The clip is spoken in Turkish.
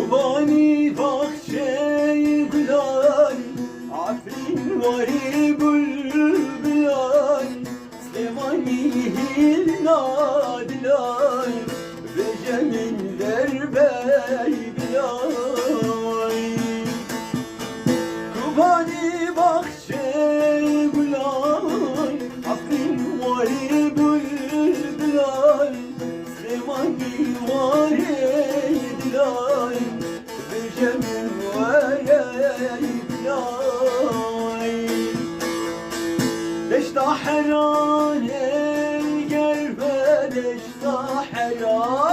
Kubani bahçe gülay, Afrin vari bülbülay, Slemani hilna dilay, ve cemiller bey bilay. Kubani bahçe gülay, Afrin vari bülbülay, Slemani vari dilay, Cemil veyey bilay. Deşta herane gel ve deşta herane